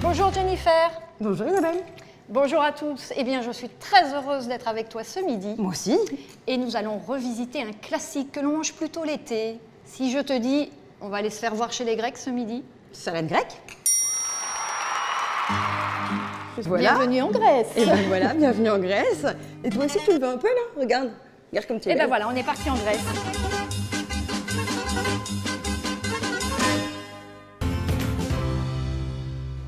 Bonjour Jennifer. Bonjour Isabelle. Bonjour à tous. Eh bien, je suis très heureuse d'être avec toi ce midi. Moi aussi. Et nous allons revisiter un classique que l'on mange plutôt l'été. Si je te dis, on va aller se faire voir chez les Grecs ce midi. Salade grecque. Voilà. Bienvenue en Grèce. Et ben voilà, bienvenue en Grèce. Et toi aussi, tu le veux un peu là? Regarde. Regarde comme tu es. Et ben voilà, on est parti en Grèce.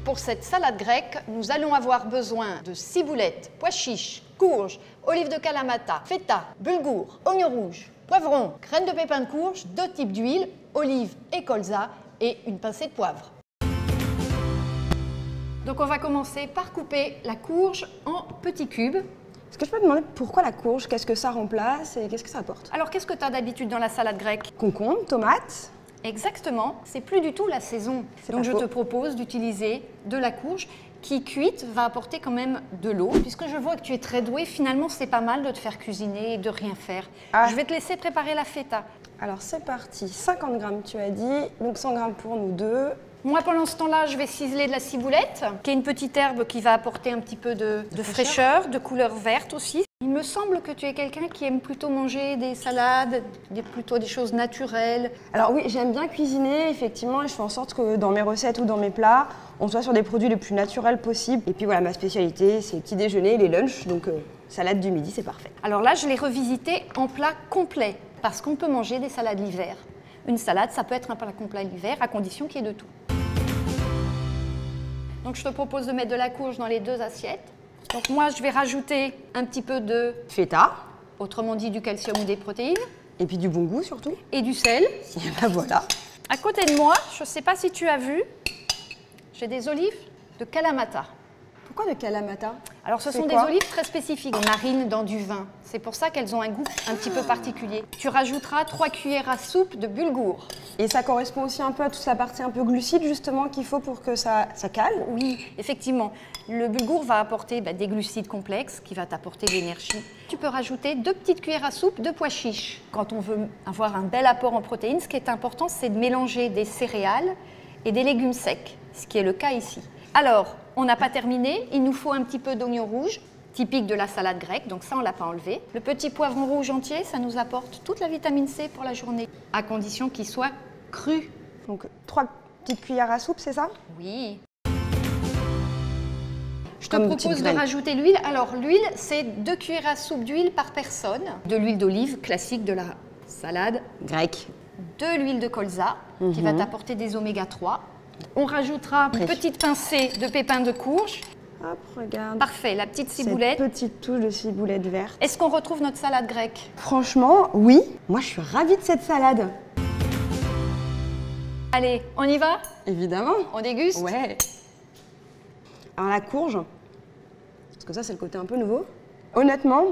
Pour cette salade grecque, nous allons avoir besoin de ciboulette, pois chiches, courges, olives de Kalamata, feta, bulgour, oignons rouges, poivrons, graines de pépins de courge, 2 types d'huile, olives et colza et une pincée de poivre. Donc on va commencer par couper la courge en petits cubes. Est-ce que je peux te demander pourquoi la courge? Qu'est-ce que ça remplace et qu'est-ce que ça apporte? Alors qu'est-ce que tu as d'habitude dans la salade grecque? Concombre, tomate. Exactement, c'est plus du tout la saison. Donc je te propose d'utiliser de la courge qui, cuite, va apporter quand même de l'eau. Puisque je vois que tu es très douée, finalement c'est pas mal de te faire cuisiner et de rien faire. Je vais te laisser préparer la feta. Alors c'est parti, 50 grammes tu as dit, donc 100 grammes pour nous deux. Moi pendant ce temps-là, je vais ciseler de la ciboulette, qui est une petite herbe qui va apporter un petit peu de fraîcheur, de couleur verte aussi. Il me semble que tu es quelqu'un qui aime plutôt manger des salades, plutôt des choses naturelles. Alors oui, j'aime bien cuisiner, effectivement, et je fais en sorte que dans mes recettes ou dans mes plats, on soit sur des produits les plus naturels possibles. Et puis voilà, ma spécialité, c'est les petits déjeuners, les lunchs, donc salade du midi, c'est parfait. Alors là, je l'ai revisité en plat complet, parce qu'on peut manger des salades l'hiver. Une salade, ça peut être un plat complet l'hiver, à condition qu'il y ait de tout. Donc je te propose de mettre de la courge dans les 2 assiettes. Donc moi, je vais rajouter un petit peu de Feta. Autrement dit du calcium ou des protéines. Et puis du bon goût surtout. Et du sel. Et ben voilà. À côté de moi, je ne sais pas si tu as vu, j'ai des olives de Kalamata. Pourquoi de Kalamata? Alors ce sont des olives très spécifiques. On marine dans du vin. C'est pour ça qu'elles ont un goût un petit peu particulier. Tu rajouteras 3 cuillères à soupe de bulgour. Et ça correspond aussi un peu à toute la partie un peu glucide justement qu'il faut pour que ça cale? Oui, effectivement. Le bulgour va apporter des glucides complexes qui va t'apporter de l'énergie. Tu peux rajouter 2 petites cuillères à soupe de pois chiches. Quand on veut avoir un bel apport en protéines, ce qui est important, c'est de mélanger des céréales et des légumes secs, ce qui est le cas ici. Alors, on n'a pas terminé, il nous faut un petit peu d'oignon rouge, typique de la salade grecque, donc ça on ne l'a pas enlevé. Le petit poivron rouge entier, ça nous apporte toute la vitamine C pour la journée, à condition qu'il soit cru. Donc 3 petites cuillères à soupe, c'est ça? Oui. Je te propose de rajouter l'huile. Alors l'huile, c'est 2 cuillères à soupe d'huile par personne. De l'huile d'olive classique de la salade grecque. De l'huile de colza, qui va t'apporter des oméga 3. On rajoutera une petite pincée de pépins de courge. Hop, regarde. Parfait, la petite ciboulette. Cette petite touche de ciboulette verte. Est-ce qu'on retrouve notre salade grecque? Franchement, oui. Moi, je suis ravie de cette salade. Allez, on y va? Évidemment. On déguste? Ouais. Alors la courge, parce que ça, c'est le côté un peu nouveau. Honnêtement,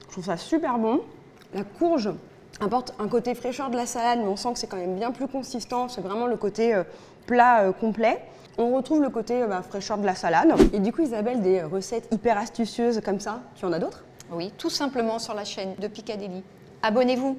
je trouve ça super bon. La courge apporte un côté fraîcheur de la salade, mais on sent que c'est quand même bien plus consistant. C'est vraiment le côté plat complet. On retrouve le côté fraîcheur de la salade. Et du coup, Isabelle, des recettes hyper astucieuses comme ça, tu en as d'autres? Oui, tout simplement sur la chaîne de Piccadilly. Abonnez-vous!